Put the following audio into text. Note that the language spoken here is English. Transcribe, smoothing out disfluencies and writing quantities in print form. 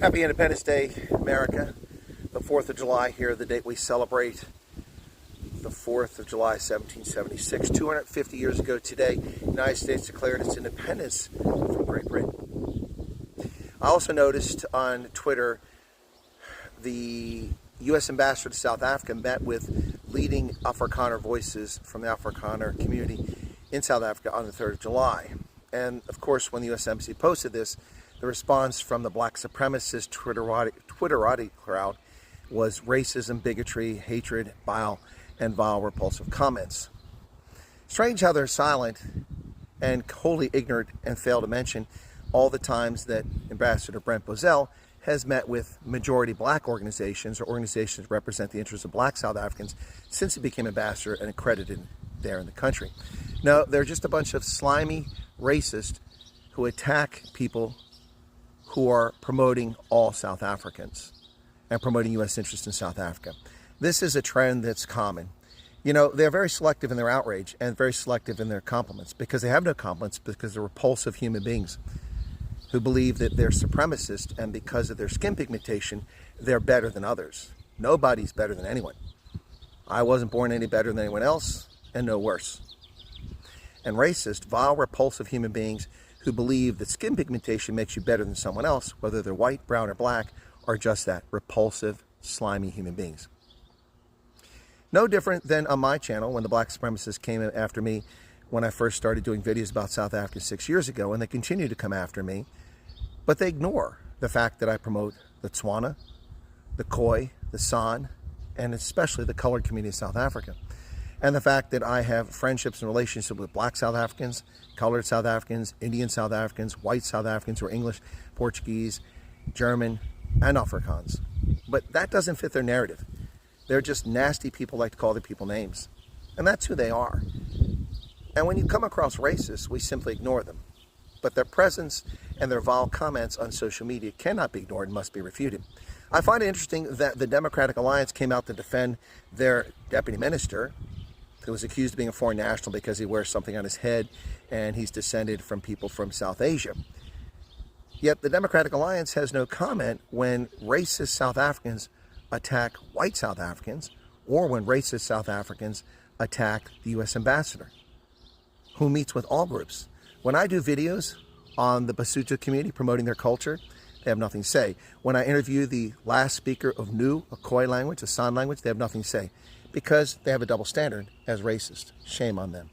Happy Independence Day, America. The 4th of July here, the date we celebrate. The 4th of July, 1776. 250 years ago today, the United States declared its independence from Great Britain. I also noticed on Twitter the U.S. ambassador to South Africa met with leading Afrikaner voices from the Afrikaner community in South Africa on the 3rd of July. And of course, when the U.S. Embassy posted this, the response from the black supremacist Twitterati crowd was racism, bigotry, hatred, vile, repulsive comments. Strange how they're silent and wholly ignorant and fail to mention all the times that Ambassador Brent Bozell has met with majority black organizations or organizations that represent the interests of black South Africans since he became ambassador and accredited there in the country. No, they're just a bunch of slimy racists who attack people who are promoting all South Africans and promoting U.S. interests in South Africa. This is a trend that's common. You know, they're very selective in their outrage and very selective in their compliments because they have no compliments because they're repulsive human beings who believe that they're supremacists and because of their skin pigmentation, they're better than others. Nobody's better than anyone. I wasn't born any better than anyone else and no worse. And racist, vile, repulsive human beings who believe that skin pigmentation makes you better than someone else, whether they're white, brown, or black, are just that, repulsive, slimy human beings. No different than on my channel when the black supremacists came after me when I first started doing videos about South Africa 6 years ago, and they continue to come after me, but they ignore the fact that I promote the Tswana, the Khoi, the San, and especially the colored community of South Africa. And the fact that I have friendships and relationships with black South Africans, colored South Africans, Indian South Africans, white South Africans who are English, Portuguese, German, and Afrikaans. But that doesn't fit their narrative. They're just nasty people who like to call their people names. And that's who they are. And when you come across racists, we simply ignore them. But their presence and their vile comments on social media cannot be ignored and must be refuted. I find it interesting that the Democratic Alliance came out to defend their deputy minister, who was accused of being a foreign national because he wears something on his head and he's descended from people from South Asia. Yet the Democratic Alliance has no comment when racist South Africans attack white South Africans or when racist South Africans attack the U.S. ambassador, who meets with all groups. When I do videos on the Basotho community promoting their culture, they have nothing to say. When I interview the last speaker of Nu, a Khoi language, a San language, they have nothing to say because they have a double standard as racist. Shame on them.